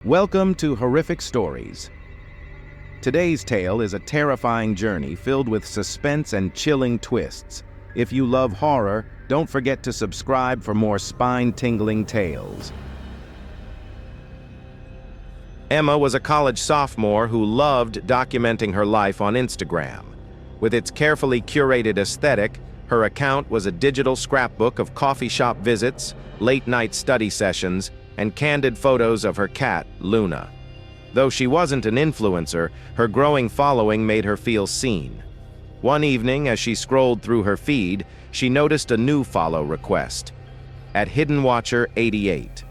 Welcome to Horrific Stories. Today's tale is a terrifying journey filled with suspense and chilling twists. If you love horror, don't forget to subscribe for more spine-tingling tales. Emma was a college sophomore who loved documenting her life on Instagram. With its carefully curated aesthetic, her account was a digital scrapbook of coffee shop visits, late-night study sessions, and candid photos of her cat, Luna. Though she wasn't an influencer, her growing following made her feel seen. One evening, as she scrolled through her feed, she noticed a new follow request, @HiddenWatcher88.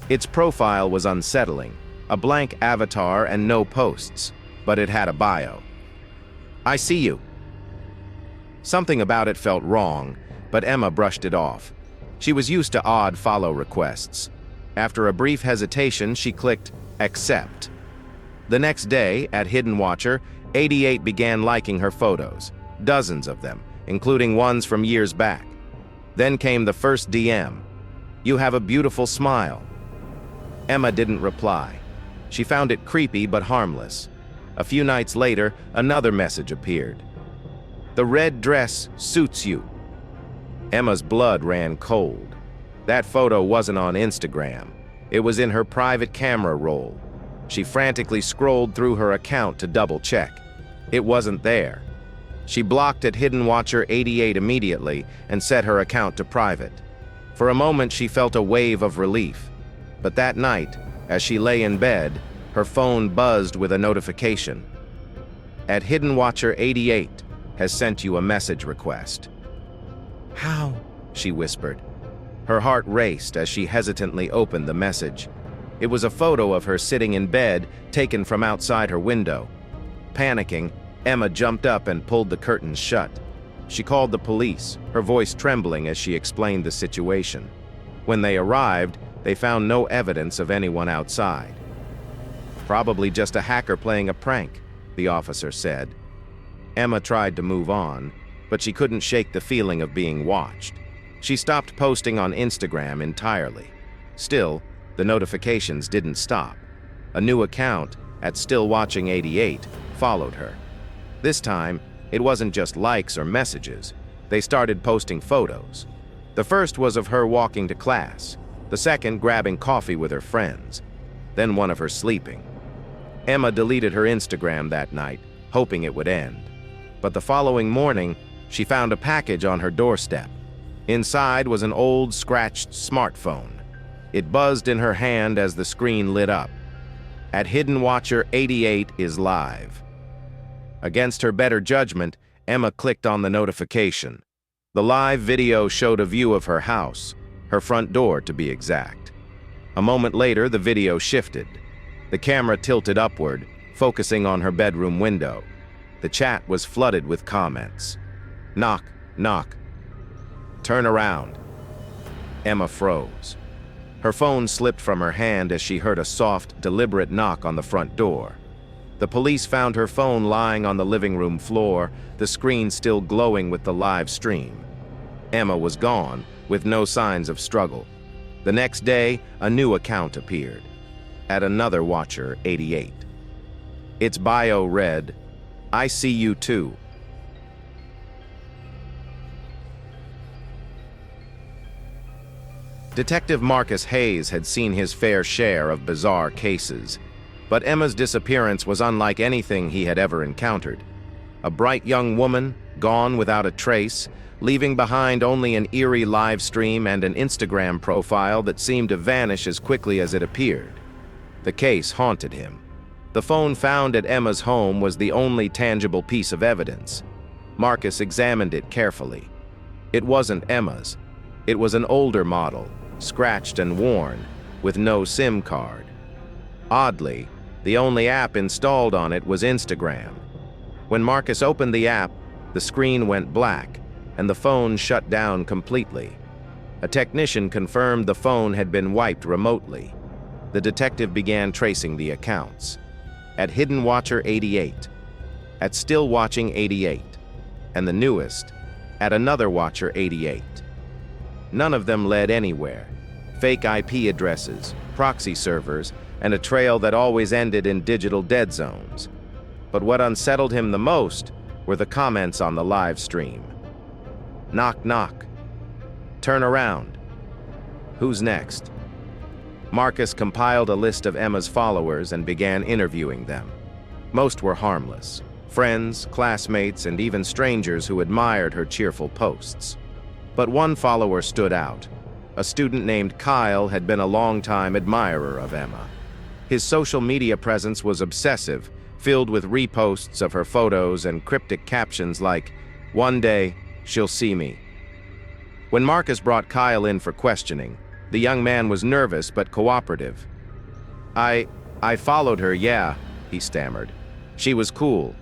Its profile was unsettling, a blank avatar and no posts, but it had a bio. "I see you." Something about it felt wrong, but Emma brushed it off. She was used to odd follow requests. After a brief hesitation, she clicked accept. The next day, @HiddenWatcher88 began liking her photos, dozens of them, including ones from years back. Then came the first DM, "You have a beautiful smile." Emma didn't reply. She found it creepy but harmless. A few nights later, another message appeared. "The red dress suits you." Emma's blood ran cold. That photo wasn't on Instagram. It was in her private camera roll. She frantically scrolled through her account to double-check. It wasn't there. She blocked @HiddenWatcher88 immediately and set her account to private. For a moment, she felt a wave of relief. But that night, as she lay in bed, her phone buzzed with a notification. @HiddenWatcher88 has sent you a message request." "How?" she whispered. Her heart raced as she hesitantly opened the message. It was a photo of her sitting in bed, taken from outside her window. Panicking, Emma jumped up and pulled the curtains shut. She called the police, her voice trembling as she explained the situation. When they arrived, they found no evidence of anyone outside. "Probably just a hacker playing a prank," the officer said. Emma tried to move on, but she couldn't shake the feeling of being watched. She stopped posting on Instagram entirely. Still, the notifications didn't stop. A new account, @StillWatching88, followed her. This time, it wasn't just likes or messages. They started posting photos. The first was of her walking to class, the second grabbing coffee with her friends, then one of her sleeping. Emma deleted her Instagram that night, hoping it would end. But the following morning, she found a package on her doorstep. Inside was an old, scratched smartphone. It buzzed in her hand as the screen lit up. @HiddenWatcher88 is live." Against her better judgment, Emma clicked on the notification. The live video showed a view of her house, her front door to be exact. A moment later, the video shifted. The camera tilted upward, focusing on her bedroom window. The chat was flooded with comments. "Knock, knock. Turn around." Emma froze. Her phone slipped from her hand as she heard a soft, deliberate knock on the front door. The police found her phone lying on the living room floor, the screen still glowing with the live stream. Emma was gone, with no signs of struggle. The next day, a new account appeared, @AnotherWatcher88. Its bio read, "I see you too." Detective Marcus Hayes had seen his fair share of bizarre cases, but Emma's disappearance was unlike anything he had ever encountered. A bright young woman, gone without a trace, leaving behind only an eerie live stream and an Instagram profile that seemed to vanish as quickly as it appeared. The case haunted him. The phone found at Emma's home was the only tangible piece of evidence. Marcus examined it carefully. It wasn't Emma's. It was an older model, scratched and worn, with no SIM card. Oddly, the only app installed on it was Instagram. When Marcus opened the app, the screen went black, and the phone shut down completely. A technician confirmed the phone had been wiped remotely. The detective began tracing the accounts. @HiddenWatcher88, @StillWatching88, and the newest, @AnotherWatcher88. None of them led anywhere. Fake IP addresses, proxy servers, and a trail that always ended in digital dead zones. But what unsettled him the most were the comments on the live stream. Knock, knock. Turn around. Who's next? Marcus compiled a list of Emma's followers and began interviewing them. Most were harmless. Friends, classmates, and even strangers who admired her cheerful posts. But one follower stood out. A student named Kyle had been a longtime admirer of Emma. His social media presence was obsessive, filled with reposts of her photos and cryptic captions like, "One day, she'll see me." When Marcus brought Kyle in for questioning, the young man was nervous but cooperative. I followed her, yeah," he stammered. "She was cool,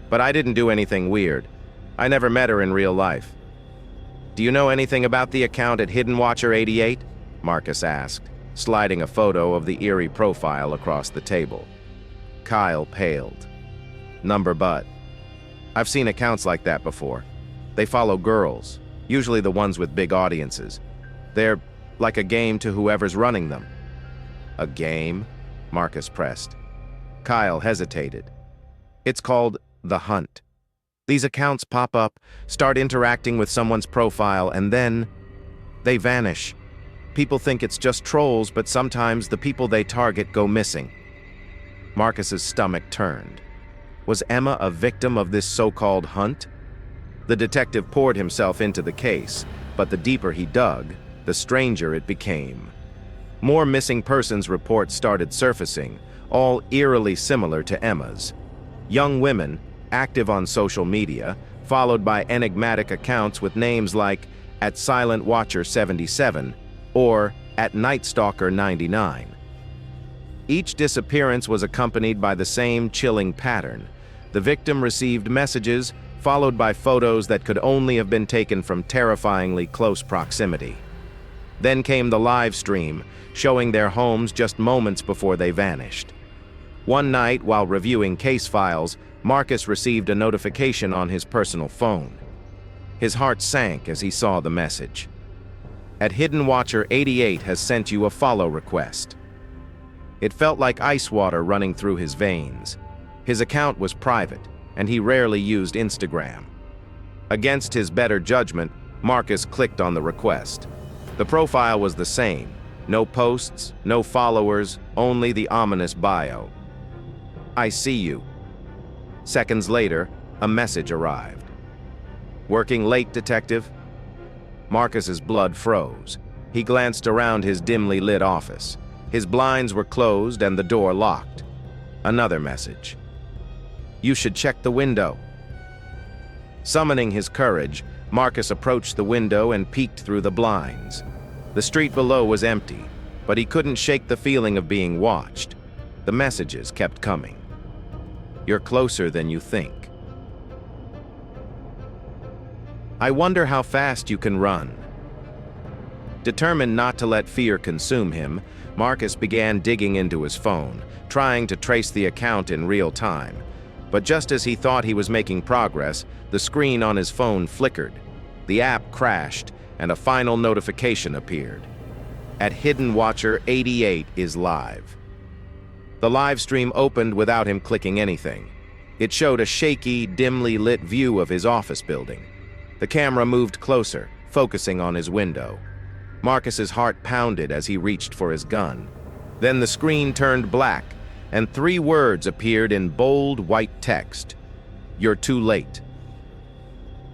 but I didn't do anything weird. I never met her in real life." "Do you know anything about the account at Hidden Watcher 88? Marcus asked, sliding a photo of the eerie profile across the table. Kyle paled. "Number but. I've seen accounts like that before. They follow girls, usually the ones with big audiences. They're like a game to whoever's running them." "A game?" Marcus pressed. Kyle hesitated. "It's called The Hunt. These accounts pop up, start interacting with someone's profile, and then they vanish. People think it's just trolls, but sometimes the people they target go missing." Marcus's stomach turned. Was Emma a victim of this so-called hunt? The detective poured himself into the case, but the deeper he dug, the stranger it became. More missing persons reports started surfacing, all eerily similar to Emma's. Young women, active on social media, followed by enigmatic accounts with names like @SilentWatcher77 or @NightStalker99. Each disappearance was accompanied by the same chilling pattern. The victim received messages, followed by photos that could only have been taken from terrifyingly close proximity. Then came the live stream, showing their homes just moments before they vanished. One night, while reviewing case files, Marcus received a notification on his personal phone. His heart sank as he saw the message. "At Hidden Watcher 88 has sent you a follow request." It felt like ice water running through his veins. His account was private, and he rarely used Instagram. Against his better judgment, Marcus clicked on the request. The profile was the same. No posts, no followers, only the ominous bio. "I see you." Seconds later, a message arrived. "Working late, detective?" Marcus's blood froze. He glanced around his dimly lit office. His blinds were closed and the door locked. Another message. "You should check the window." Summoning his courage, Marcus approached the window and peeked through the blinds. The street below was empty, but he couldn't shake the feeling of being watched. The messages kept coming. "You're closer than you think. I wonder how fast you can run." Determined not to let fear consume him, Marcus began digging into his phone, trying to trace the account in real time. But just as he thought he was making progress, the screen on his phone flickered. The app crashed, and a final notification appeared. "At Hidden Watcher 88 is live." The live stream opened without him clicking anything. It showed a shaky, dimly lit view of his office building. The camera moved closer, focusing on his window. Marcus's heart pounded as he reached for his gun. Then the screen turned black, and 3 words appeared in bold white text. "You're too late."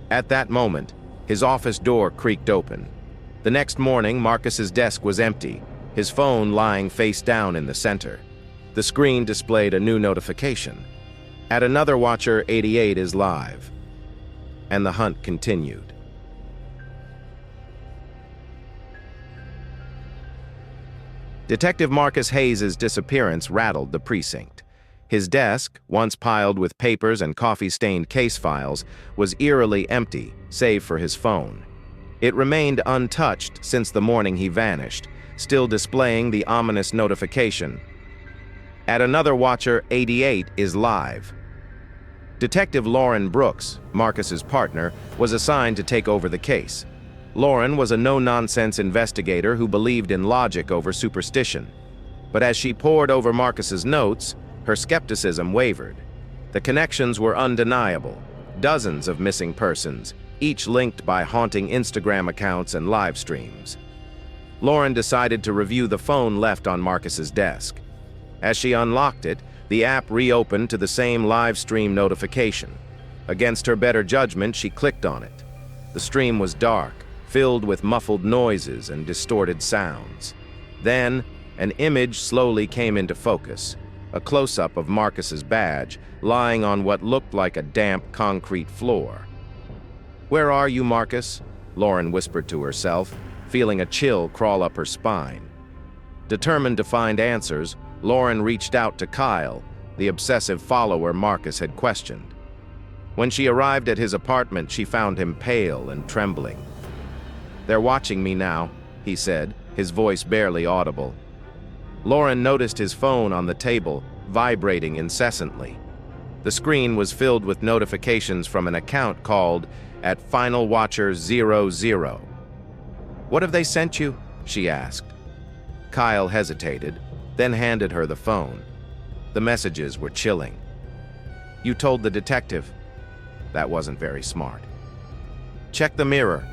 At that moment, his office door creaked open. The next morning, Marcus's desk was empty, his phone lying face down in the center. The screen displayed a new notification. "At Another Watcher 88 is live." And the hunt continued. Detective Marcus Hayes's disappearance rattled the precinct. His desk, once piled with papers and coffee-stained case files, was eerily empty, save for his phone. It remained untouched since the morning he vanished, still displaying the ominous notification. "At Another Watcher 88 is live." Detective Lauren Brooks, Marcus's partner, was assigned to take over the case. Lauren was a no-nonsense investigator who believed in logic over superstition. But as she pored over Marcus's notes, her skepticism wavered. The connections were undeniable. Dozens of missing persons, each linked by haunting Instagram accounts and live streams. Lauren decided to review the phone left on Marcus's desk. As she unlocked it, the app reopened to the same live stream notification. Against her better judgment, she clicked on it. The stream was dark, filled with muffled noises and distorted sounds. Then, an image slowly came into focus, a close-up of Marcus's badge lying on what looked like a damp concrete floor. "Where are you, Marcus?" Lauren whispered to herself, feeling a chill crawl up her spine. Determined to find answers, Lauren reached out to Kyle, the obsessive follower Marcus had questioned. When she arrived at his apartment, she found him pale and trembling. "They're watching me now," he said, his voice barely audible. Lauren noticed his phone on the table, vibrating incessantly. The screen was filled with notifications from an account called @FinalWatcher00. "What have they sent you?" she asked. Kyle hesitated, then handed her the phone. The messages were chilling. "You told the detective." That wasn't very smart. "Check the mirror."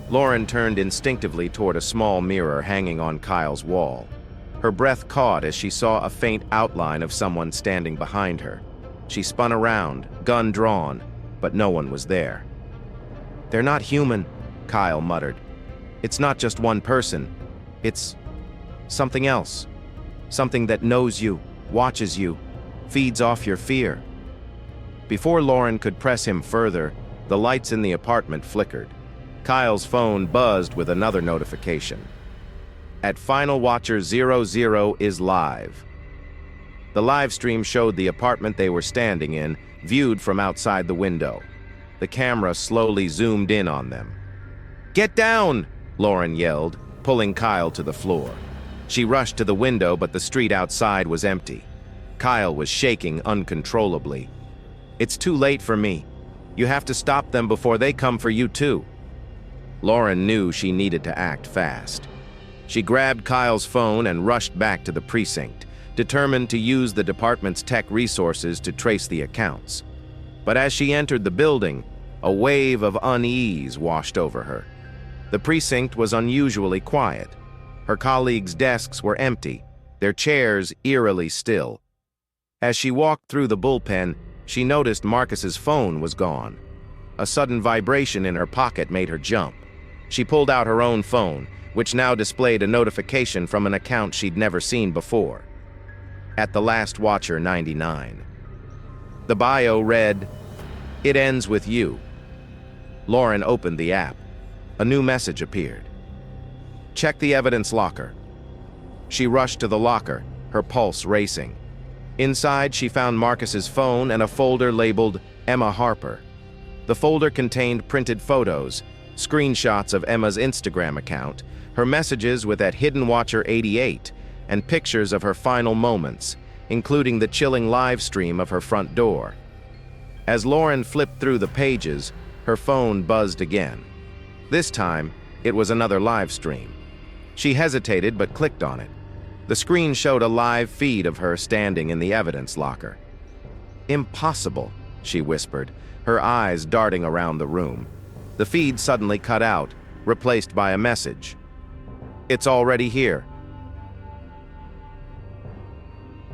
Lauren turned instinctively toward a small mirror hanging on Kyle's wall. Her breath caught as she saw a faint outline of someone standing behind her. She spun around, gun drawn, but no one was there. "They're not human," Kyle muttered. "It's not just one person. It's something else. Something that knows you, watches you, feeds off your fear." Before Lauren could press him further, the lights in the apartment flickered. Kyle's phone buzzed with another notification. "FinalWatcher00 is live." The live stream showed the apartment they were standing in, viewed from outside the window. The camera slowly zoomed in on them. "Get down!" Lauren yelled, pulling Kyle to the floor. She rushed to the window, but the street outside was empty. Kyle was shaking uncontrollably. "It's too late for me. You have to stop them before they come for you too." Lauren knew she needed to act fast. She grabbed Kyle's phone and rushed back to the precinct, determined to use the department's tech resources to trace the accounts. But as she entered the building, a wave of unease washed over her. The precinct was unusually quiet. Her colleagues' desks were empty, their chairs eerily still. As she walked through the bullpen, she noticed Marcus's phone was gone. A sudden vibration in her pocket made her jump. She pulled out her own phone, which now displayed a notification from an account she'd never seen before. @TheLastWatcher99. The bio read, "It ends with you." Lauren opened the app. A new message appeared. "Check the evidence locker." She rushed to the locker, her pulse racing. Inside, she found Marcus's phone and a folder labeled Emma Harper. The folder contained printed photos, screenshots of Emma's Instagram account, her messages with @HiddenWatcher88, and pictures of her final moments, including the chilling live stream of her front door. As Lauren flipped through the pages, her phone buzzed again. This time, it was another live stream. She hesitated but clicked on it. The screen showed a live feed of her standing in the evidence locker. "Impossible," she whispered, her eyes darting around the room. The feed suddenly cut out, replaced by a message. "It's already here."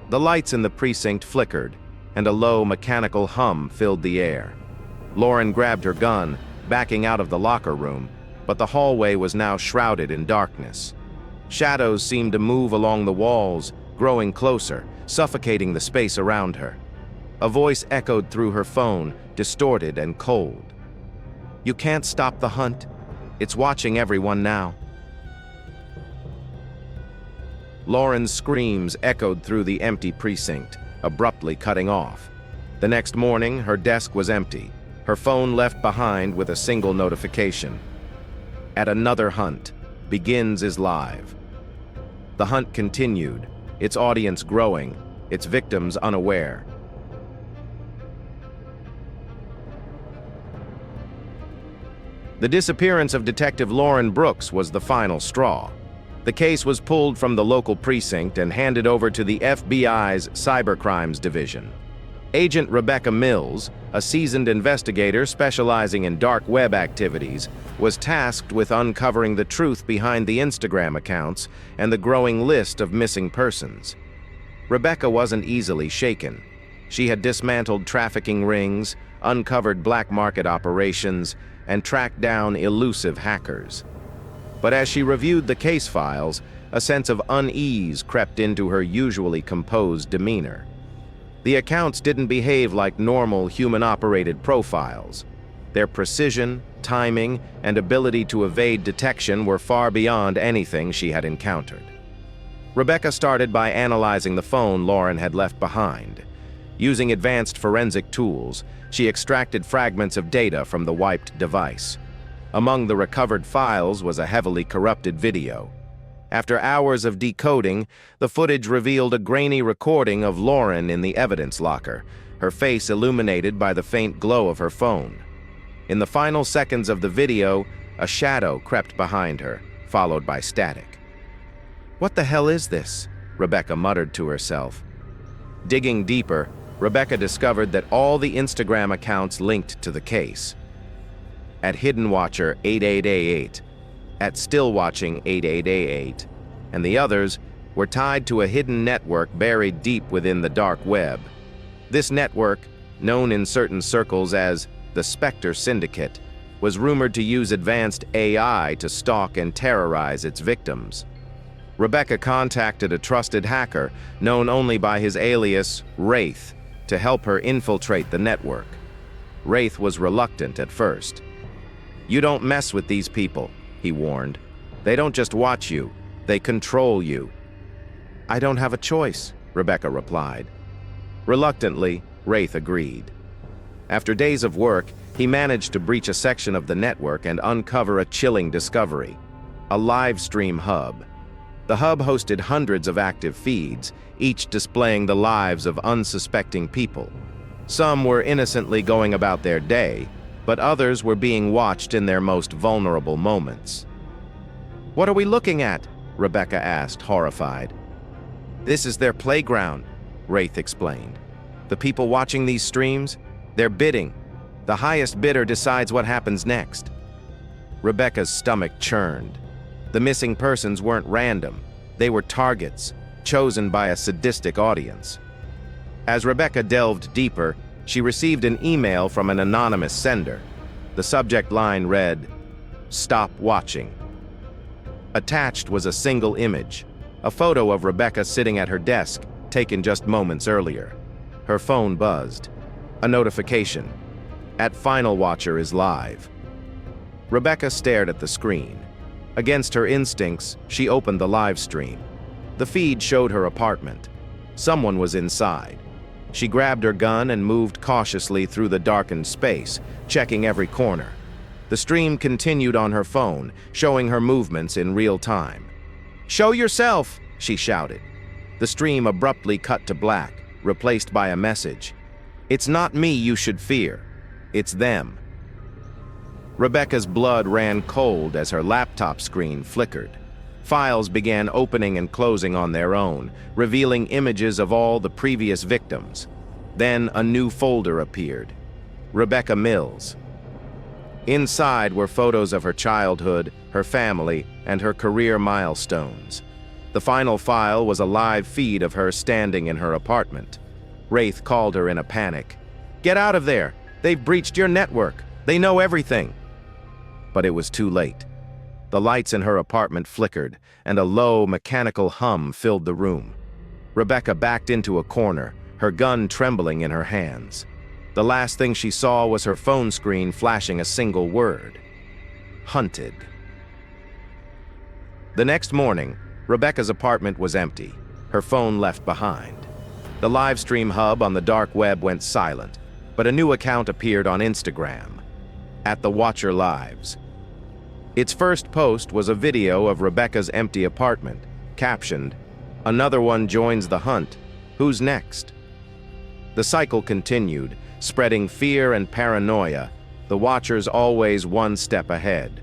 The lights in the precinct flickered, and a low mechanical hum filled the air. Lauren grabbed her gun, backing out of the locker room, but the hallway was now shrouded in darkness. Shadows seemed to move along the walls, growing closer, suffocating the space around her. A voice echoed through her phone, distorted and cold. "You can't stop the hunt. It's watching everyone now." Lauren's screams echoed through the empty precinct, abruptly cutting off. The next morning, her desk was empty, her phone left behind with a single notification. "At another hunt. Begins is live." The hunt continued, its audience growing, its victims unaware. The disappearance of Detective Lauren Brooks was the final straw. The case was pulled from the local precinct and handed over to the FBI's Cybercrimes Division. Agent Rebecca Mills, a seasoned investigator specializing in dark web activities, was tasked with uncovering the truth behind the Instagram accounts and the growing list of missing persons. Rebecca wasn't easily shaken. She had dismantled trafficking rings, uncovered black market operations, and tracked down elusive hackers. But as she reviewed the case files, a sense of unease crept into her usually composed demeanor. The accounts didn't behave like normal human-operated profiles. Their precision, timing, and ability to evade detection were far beyond anything she had encountered. Rebecca started by analyzing the phone Lauren had left behind. Using advanced forensic tools, she extracted fragments of data from the wiped device. Among the recovered files was a heavily corrupted video. After hours of decoding, the footage revealed a grainy recording of Lauren in the evidence locker, her face illuminated by the faint glow of her phone. In the final seconds of the video, a shadow crept behind her, followed by static. "What the hell is this?" Rebecca muttered to herself. Digging deeper, Rebecca discovered that all the Instagram accounts linked to the case. At Hidden Watcher 8888, at Still Watching 8888, and the others were tied to a hidden network buried deep within the dark web. This network, known in certain circles as the Spectre Syndicate, was rumored to use advanced AI to stalk and terrorize its victims. Rebecca contacted a trusted hacker, known only by his alias, Wraith, to help her infiltrate the network. Wraith was reluctant at first. "You don't mess with these people," he warned. "They don't just watch you, they control you." "I don't have a choice," Rebecca replied. Reluctantly, Wraith agreed. After days of work, he managed to breach a section of the network and uncover a chilling discovery: a live stream hub. The hub hosted hundreds of active feeds, each displaying the lives of unsuspecting people. Some were innocently going about their day, but others were being watched in their most vulnerable moments. "What are we looking at?" Rebecca asked, horrified. "This is their playground," Wraith explained. "The people watching these streams, they're bidding. The highest bidder decides what happens next." Rebecca's stomach churned. The missing persons weren't random. They were targets, chosen by a sadistic audience. As Rebecca delved deeper, she received an email from an anonymous sender. The subject line read, "Stop watching." Attached was a single image, a photo of Rebecca sitting at her desk, taken just moments earlier. Her phone buzzed. A notification. "At Final Watcher is live." Rebecca stared at the screen. Against her instincts, she opened the live stream. The feed showed her apartment. Someone was inside. She grabbed her gun and moved cautiously through the darkened space, checking every corner. The stream continued on her phone, showing her movements in real time. "Show yourself!" she shouted. The stream abruptly cut to black, replaced by a message. "It's not me you should fear. It's them." Rebecca's blood ran cold as her laptop screen flickered. Files began opening and closing on their own, revealing images of all the previous victims. Then a new folder appeared. Rebecca Mills. Inside were photos of her childhood, her family, and her career milestones. The final file was a live feed of her standing in her apartment. Wraith called her in a panic. "Get out of there! They've breached your network! They know everything!" But it was too late. The lights in her apartment flickered, and a low, mechanical hum filled the room. Rebecca backed into a corner, her gun trembling in her hands. The last thing she saw was her phone screen flashing a single word: hunted. The next morning, Rebecca's apartment was empty, her phone left behind. The live stream hub on the dark web went silent, but a new account appeared on Instagram, at the Watcher Lives. Its first post was a video of Rebecca's empty apartment, captioned, "Another one joins the hunt. Who's next?" The cycle continued, spreading fear and paranoia, the Watchers always one step ahead.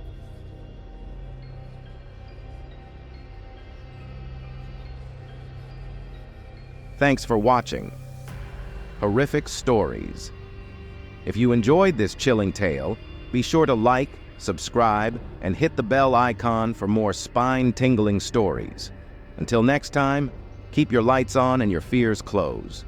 Thanks for watching. Horrific Stories. If you enjoyed this chilling tale, be sure to like, subscribe, and hit the bell icon for more spine-tingling stories. Until next time, keep your lights on and your fears closed.